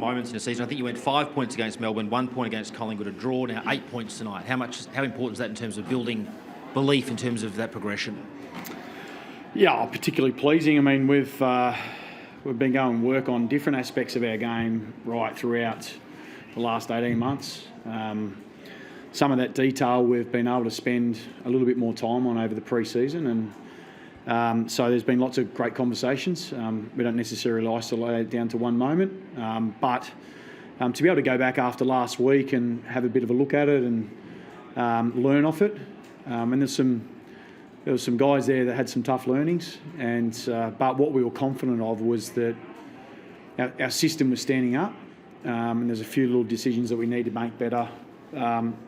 moments in the season. I think you went 5 points against Melbourne, 1 point against Collingwood, a draw, now 8 points tonight. How important is that in terms of building belief in terms of that progression? Yeah, particularly pleasing. I mean, we've been going to work on different aspects of our game right throughout the last 18 months. Some of that detail we've been able to spend a little bit more time on over the pre-season, and so there's been lots of great conversations. We don't necessarily isolate it down to one moment, but to be able to go back after last week and have a bit of a look at it and learn off it, and there were some guys there that had some tough learnings, but what we were confident of was that our system was standing up, and there's a few little decisions that we need to make better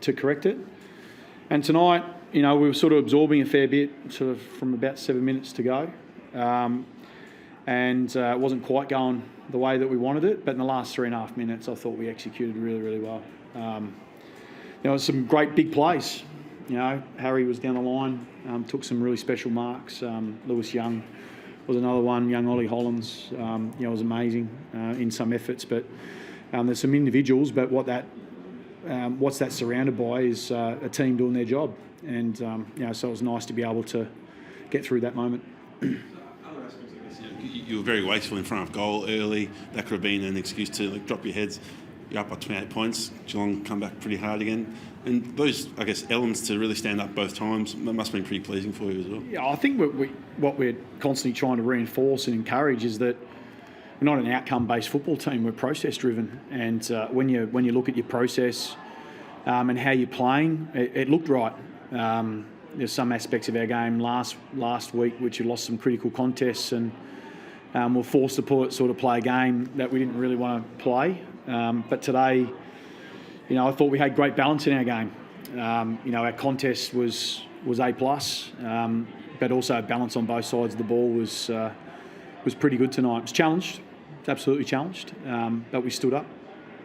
to correct it. And tonight, we were sort of absorbing a fair bit, sort of from about 7 minutes to go, and it wasn't quite going the way that we wanted it. But in the last 3.5 minutes, I thought we executed really, really well. There was some great big plays. Harry was down the line, took some really special marks. Lewis Young was another one. Young Ollie Hollins, was amazing in some efforts. But there's some individuals, but what's that surrounded by is a team doing their job. And, so it was nice to be able to get through that moment. Other aspects of this, you were very wasteful in front of goal early. That could have been an excuse to drop your heads. You're up by 28 points. Geelong come back pretty hard again. And those, I guess, elements to really stand up both times, that must have been pretty pleasing for you as well. Yeah, I think what we're constantly trying to reinforce and encourage is that we're not an outcome-based football team. We're process-driven. And when you look at your process and how you're playing, it looked right. There's some aspects of our game last week which we lost some critical contests and we're forced to play a game that we didn't really want to play. But today, I thought we had great balance in our game. Our contest was A+, but also balance on both sides of the ball was pretty good tonight. It was challenged, absolutely challenged, but we stood up.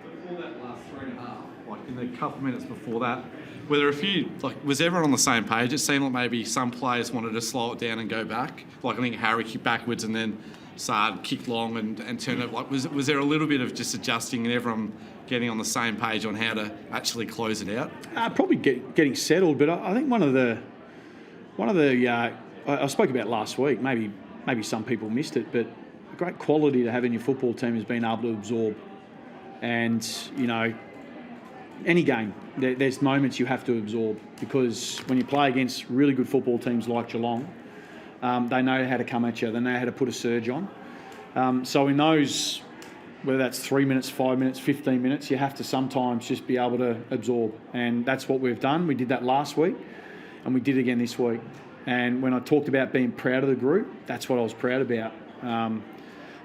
Before that last 3.5, in the couple of minutes before that, were there a few, was everyone on the same page? It seemed like maybe some players wanted to slow it down and go back. I think Harry kicked backwards and then Saad kicked long and turned it. Was there a little bit of just adjusting and everyone getting on the same page on how to actually close it out? Probably getting settled, but I think one of the I spoke about last week. Maybe some people missed it, but a great quality to have in your football team is being able to absorb. And any game, there's moments you have to absorb, because when you play against really good football teams like Geelong, they know how to come at you. They know how to put a surge on. So in those, whether that's 3 minutes, 5 minutes, 15 minutes, you have to sometimes just be able to absorb. And that's what we've done. We did that last week and we did it again this week. And when I talked about being proud of the group, that's what I was proud about.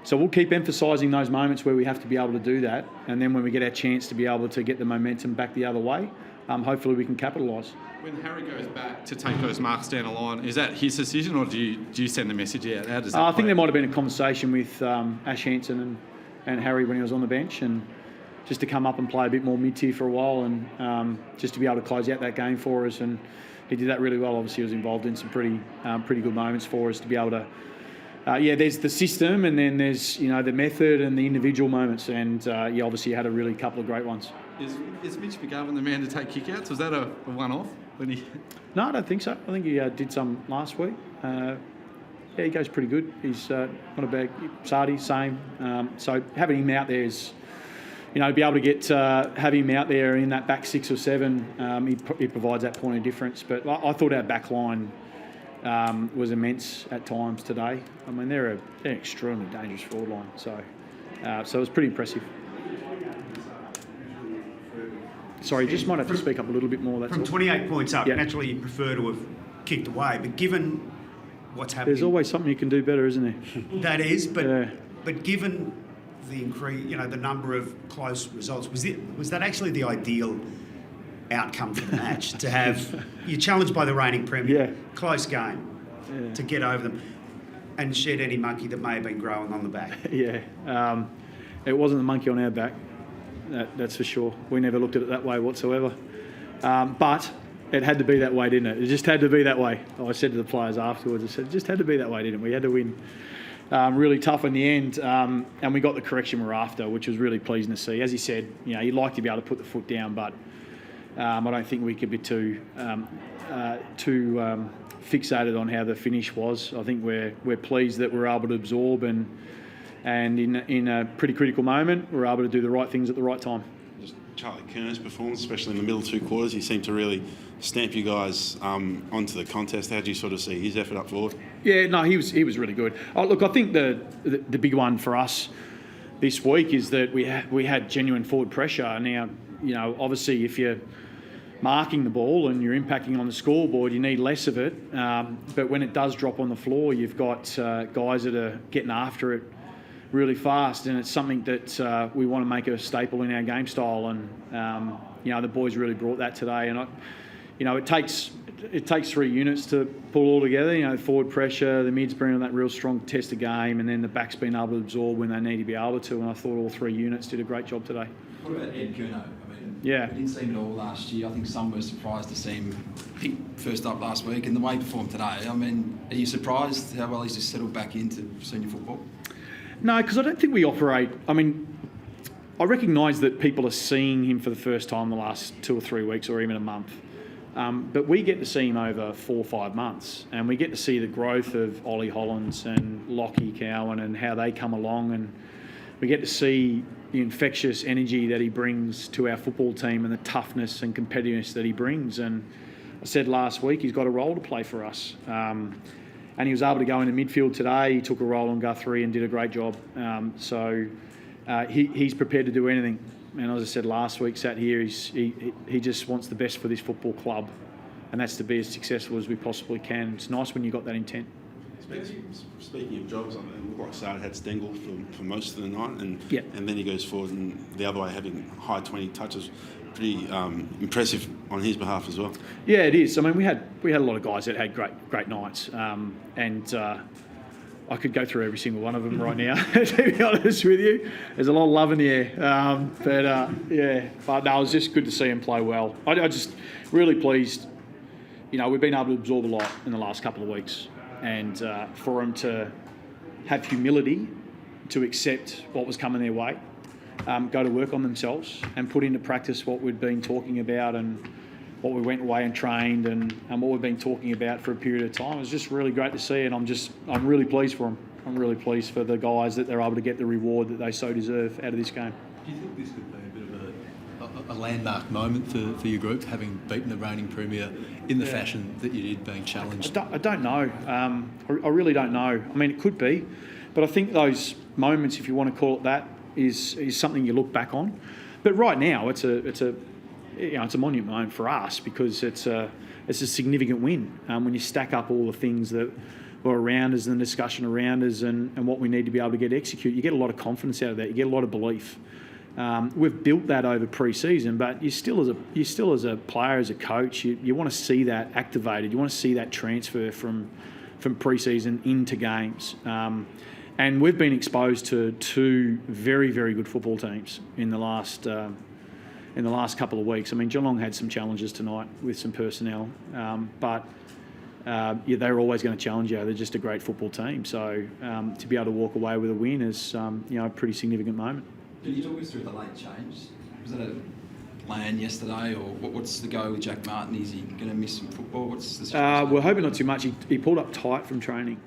So we'll keep emphasising those moments where we have to be able to do that. And then when we get our chance to be able to get the momentum back the other way, hopefully we can capitalise. When Harry goes back to take those marks down the line, is that his decision or do you send the message out? How does that I think there might have been a conversation with Ash Hansen and Harry when he was on the bench, and just to come up and play a bit more mid-tier for a while and just to be able to close out that game for us. And he did that really well. Obviously he was involved in some pretty good moments for us to be able to there's the system and then there's the method and the individual moments, and obviously you had a really couple of great ones. Is Mitch McGovern the man to take kickouts? Was that a one-off? No, I don't think so. I think he did some last week. He goes pretty good. He's not a bad Sardi, same. So having him out there is, be able to get have him out there in that back 6 or 7. He provides that point of difference. But I thought our back line was immense at times today. I mean, they're an extremely dangerous forward line. So it was pretty impressive. Sorry, just might have to speak up a little bit more. That's from all. 28 points up, naturally you prefer to have kicked away, but given what's happening... There's always something you can do better, isn't there? That is, but given the increase, the number of close results, was that actually the ideal outcome for the match? To have... You're challenged by the reigning premier, close game, to get over them and shed any monkey that may have been growing on the back. It wasn't the monkey on our back. That's for sure. We never looked at it that way whatsoever. But it had to be that way, didn't it? It just had to be that way. I said to the players afterwards, it just had to be that way, didn't it? We had to win. really tough in the end, and we got the correction we're after, which was really pleasing to see. As he said, you'd like to be able to put the foot down, but I don't think we could be too fixated on how the finish was. I think we're pleased that we're able to absorb and in a pretty critical moment, we're able to do the right things at the right time. Just Charlie Kerner's performance, especially in the middle 2 quarters, he seemed to really stamp you guys onto the contest. How do you sort of see his effort up forward? Yeah, no, he was really good. Look, I think the big one for us this week is that we had genuine forward pressure. Now, obviously if you're marking the ball and you're impacting on the scoreboard, you need less of it. But when it does drop on the floor, you've got guys that are getting after it really fast, and it's something that we want to make a staple in our game style. And the boys really brought that today. And it takes 3 units to pull all together. Forward pressure, the mids bring on that real strong test of game, and then the backs being able to absorb when they need to be able to. And I thought all 3 units did a great job today. What about Ed Curnow? Yeah. We didn't see him at all last year. I think some were surprised to see him pick first up last week, and the way he performed today. Are you surprised how well he's just settled back into senior football? No, because I don't think we operate. I recognise that people are seeing him for the first time the last 2 or 3 weeks or even a month. But we get to see him over 4 or 5 months, and we get to see the growth of Ollie Hollands and Lockie Cowan and how they come along, and we get to see the infectious energy that he brings to our football team and the toughness and competitiveness that he brings. And I said last week he's got a role to play for us. And he was able to go into midfield today. He took a role on Guthrie and did a great job. He's prepared to do anything. And as I said last week, sat here, he just wants the best for this football club, and that's to be as successful as we possibly can. It's nice when you've got that intent. Speaking of jobs, it looked like Sard had Stengel for most of the night, and then he goes forward and the other way, having high 20 touches. Pretty impressive on his behalf as well. Yeah, it is. We had a lot of guys that had great nights, and I could go through every single one of them right now. To be honest with you, there's a lot of love in the air. But no, it was just good to see him play well. I just really pleased. We've been able to absorb a lot in the last couple of weeks, and for them to have humility to accept what was coming their way. Go to work on themselves and put into practice what we'd been talking about and what we went away and trained and what we've been talking about for a period of time. It was just really great to see, and I'm really pleased for them. I'm really pleased for the guys that they're able to get the reward that they so deserve out of this game. Do you think this could be a bit of a landmark moment for your group, having beaten the reigning premier in the fashion that you did, being challenged? I don't know. I really don't know. It could be, but I think those moments, if you want to call it that, is something you look back on. But right now, it's a monument moment for us because it's a significant win. When you stack up all the things that were around us and the discussion around us and what we need to be able to get execute, you get a lot of confidence out of that. You get a lot of belief. We've built that over pre-season, but you still as a player, as a coach, you want to see that activated. You want to see that transfer from pre-season into games. And we've been exposed to 2 very, very good football teams in the last couple of weeks. Geelong had some challenges tonight with some personnel, but they're always going to challenge you. They're just a great football team. So to be able to walk away with a win is a pretty significant moment. Can you talk us through the late change? Was that a plan yesterday, or what's the go with Jack Martin? Is he going to miss some football? What's the situation? We're hoping not too much. He pulled up tight from training.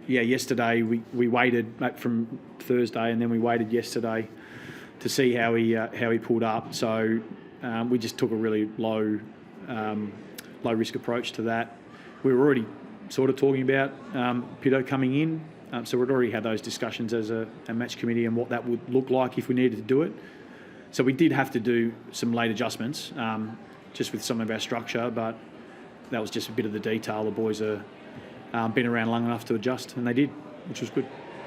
Yesterday we waited from Thursday, and then we waited yesterday to see how he pulled up. So we just took a really low risk approach to that. We were already sort of talking about Pito coming in, so we'd already had those discussions as a match committee and what that would look like if we needed to do it. So we did have to do some late adjustments just with some of our structure, but that was just a bit of the detail. The boys are been around long enough to adjust, and they did, which was good.